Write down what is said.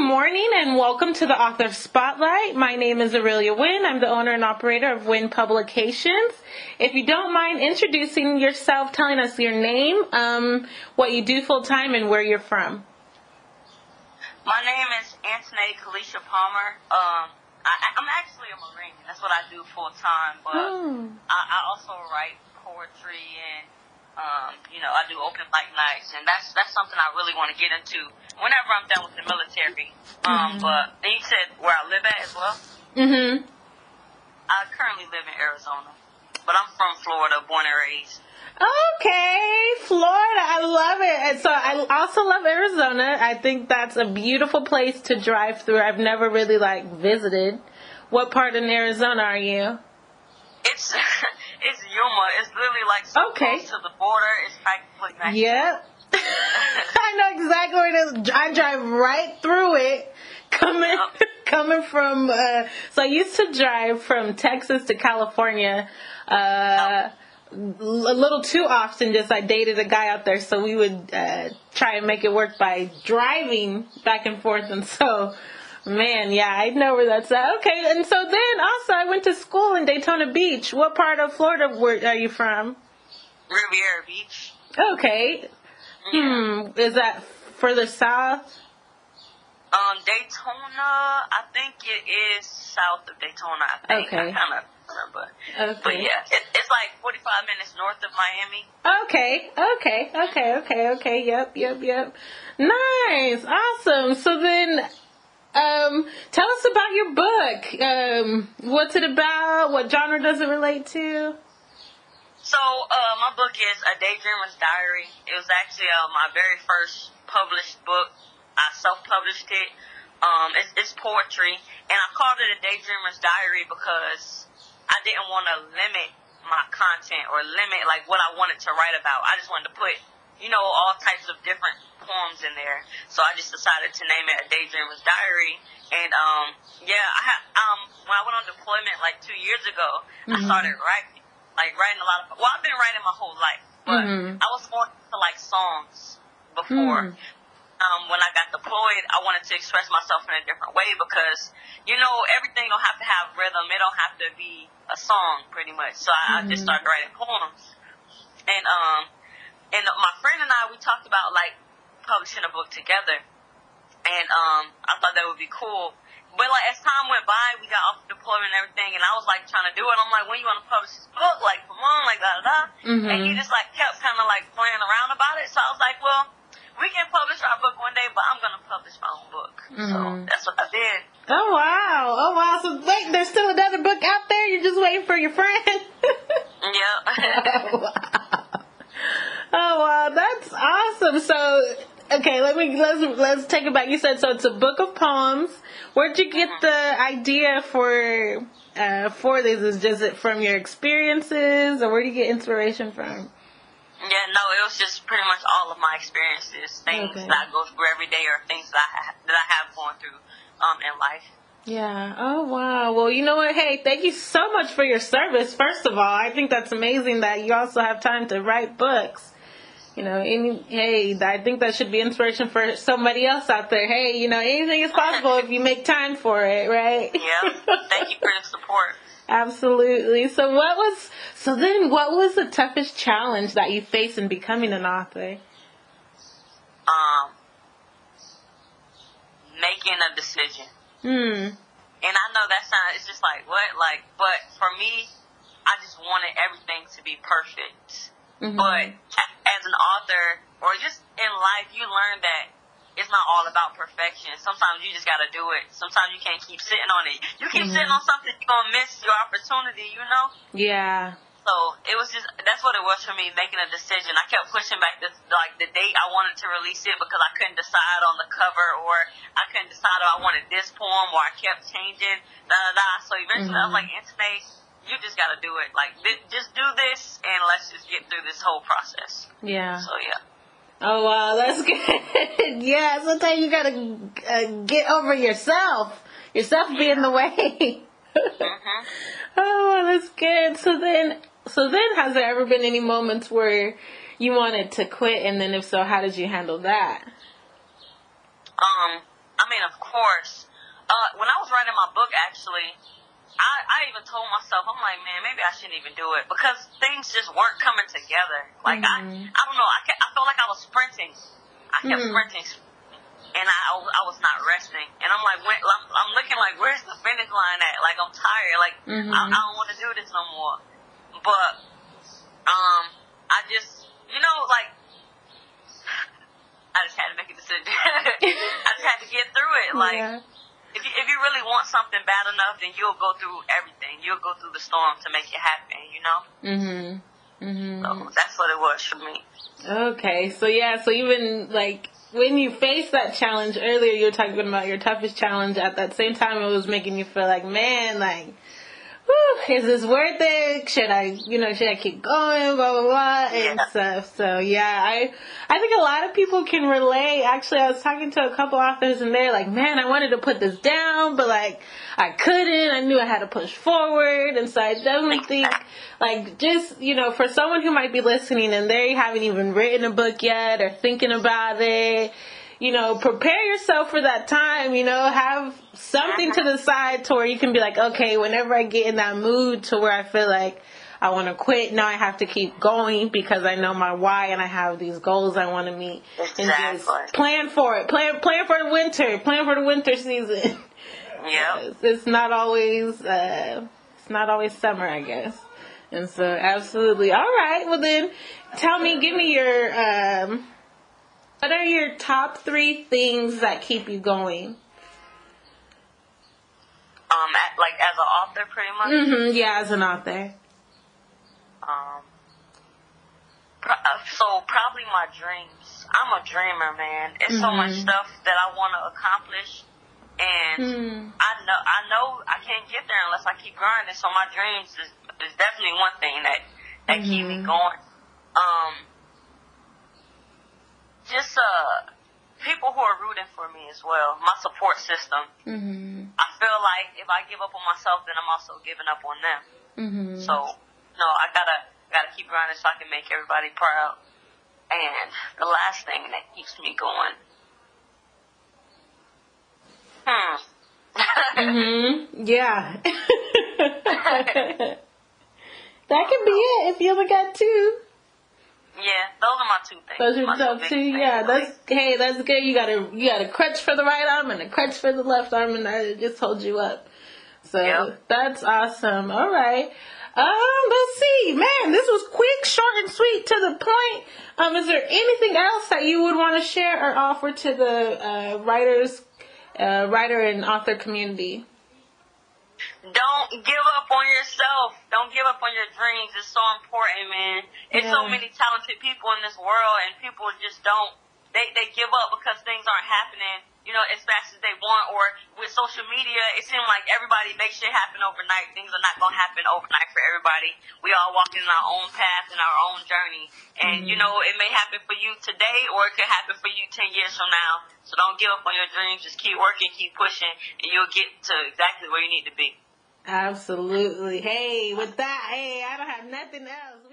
morning and welcome to the Author Spotlight. My name is Arilia Winn. I'm the owner and operator of Winn Publications. If you don't mind introducing yourself, telling us your name, what you do full time, and where you're from. My name is Antonae Palmer. I'm actually a Marine. That's what I do full time. But I also write poetry and I do open mic nights, and that's something I really want to get into whenever I'm done with the military. But and you said where I live at as well. I currently live in Arizona, but I'm from Florida, born and raised. Okay, Florida, I love it. And so I also love Arizona. I think that's a beautiful place to drive through. I've never really visited. What part in Arizona are you? It's Yuma. It's literally so close to the border. It's practically next. Yep. I know exactly where it is. I drive right through it. Coming from, so I used to drive from Texas to California, a little too often. I dated a guy out there, so we would try and make it work by driving back and forth. And so, man, yeah, I know where that's at. Okay, and so then also I went to school in Daytona Beach. What part of Florida are you from? Riviera Beach. Okay. Yeah. Is that further south? Daytona, I think it is south of Daytona, I think. Okay. I kind of remember. Okay. But yeah, it's 45 minutes north of Miami. Okay. Yep. Nice. Awesome. So then, tell us about your book. What's it about? What genre does it relate to? So, my book is A Daydreamer's Diary. It was actually my very first published book. I self-published it. It's poetry, and I called it A Daydreamer's Diary because I didn't want to limit my content or limit what I wanted to write about. I just wanted to put, all types of different poems in there. So I just decided to name it A Daydreamer's Diary. And when I went on deployment 2 years ago, I started writing a lot of. Well, I've been writing my whole life, but I was more into songs before. When I got deployed, I wanted to express myself in a different way because, everything don't have to have rhythm. It don't have to be a song, pretty much. So I just started writing poems. And my friend and I, we talked about, publishing a book together. And I thought that would be cool. But, as time went by, we got off deployment and everything, and I was, trying to do it. I'm like, when you want to publish this book? Come on, da-da-da. And he just, kept kind of, playing around about it. So I was like, well, we can publish our book one day, but I'm going to publish my own book. So that's what I did. Oh, wow. So, wait, there's still another book out there? You're just waiting for your friend? Yep. Oh, wow. That's awesome. So, okay, let's take it back. You said, so it's a book of poems. Where'd you get the idea for this? Is just it from your experiences, or where do you get inspiration from? Yeah, no, it was just pretty much all of my experiences, things that I go through every day, or things that I have going through in life. Yeah. Oh, wow. Well, you know what? Hey, thank you so much for your service. First of all, I think that's amazing that you also have time to write books. I think that should be inspiration for somebody else out there. Hey, anything is possible if you make time for it, right? Yeah. Thank you for the support. Absolutely. So what was the toughest challenge that you faced in becoming an author? Making a decision. And I know that sounds, it's just what? But for me, I just wanted everything to be perfect. But as an author, or just in life, you learn that it's not all about perfection. Sometimes you just got to do it. Sometimes you can't keep sitting on it. You keep sitting on something, you're going to miss your opportunity, Yeah. So it was that's what it was for me, making a decision. I kept pushing back the date I wanted to release it because I couldn't decide on the cover, or I couldn't decide if I wanted this poem, or I kept changing, So eventually I was like, Antonae, you just got to do it. Just do this, and let's just get through this whole process. Yeah. So, yeah. Oh, wow, that's good. Yeah, sometimes you gotta get over yourself being in the way. Oh, that's good. So then has there ever been any moments where you wanted to quit, and then if so, how did you handle that? I mean, of course. When I was writing my book, actually, I even told myself, I'm like, man, maybe I shouldn't even do it because things just weren't coming together. Like, I don't know. I felt like I was sprinting. I kept sprinting, and I was not resting. And I'm like, I'm looking like, where's the finish line at? Like, I'm tired. Like, I don't want to do this no more. But, I just, like, I just had to make a decision. I just had to get through it. Like, if you really want something bad enough, then you'll go through everything. You'll go through the storm to make it happen, So that's what it was for me. Okay, so even, like, when you faced that challenge earlier, you were talking about your toughest challenge. At that same time, it was making you feel like, man, like, whew, is this worth it? Should I keep going? Blah, blah, blah, and stuff. So, I think a lot of people can relate. Actually, I was talking to a couple authors, and they're like, man, I wanted to put this down, but, like, I couldn't. I knew I had to push forward. And so I definitely think, like, just, for someone who might be listening and they haven't even written a book yet or thinking about it, prepare yourself for that time, have something to the side to where you can be like, okay, whenever I get in that mood to where I feel like I want to quit, now I have to keep going because I know my why and I have these goals I want to meet. Exactly. And just plan for it. Plan for the winter. Plan for the winter season. Yeah. It's not always summer, I guess. And so, absolutely. All right. Well, then, give me your, what are your top 3 things that keep you going? Like as an author, pretty much. Yeah, as an author. So probably my dreams. I'm a dreamer, man. It's so much stuff that I want to accomplish, and I know I can't get there unless I keep grinding. So my dreams is definitely one thing that keep me going. Just people who are rooting for me as well. My support system. I feel like if I give up on myself, then I'm also giving up on them. So I gotta keep grinding so I can make everybody proud. And the last thing that keeps me going. Yeah. That could be it if you only got 2. Yeah, those are my 2 things. Those are the top 2. Yeah, that's good. You got a crutch for the right arm and a crutch for the left arm, and that just holds you up. So that's awesome. All right. Let's see. Man, this was quick, short, and sweet to the point. Is there anything else that you would want to share or offer to the writer and author community? Don't give up on yourself. Don't give up on your dreams. It's so important, man. There's so many talented people in this world, and people just don't. They give up because things aren't happening, as fast as they want. Or with social media, it seems like everybody makes shit happen overnight. Things are not going to happen overnight for everybody. We all walking in our own path and our own journey. And, it may happen for you today, or it could happen for you 10 years from now. So don't give up on your dreams. Just keep working, keep pushing, and you'll get to exactly where you need to be. Absolutely. Hey, with that, I don't have nothing else.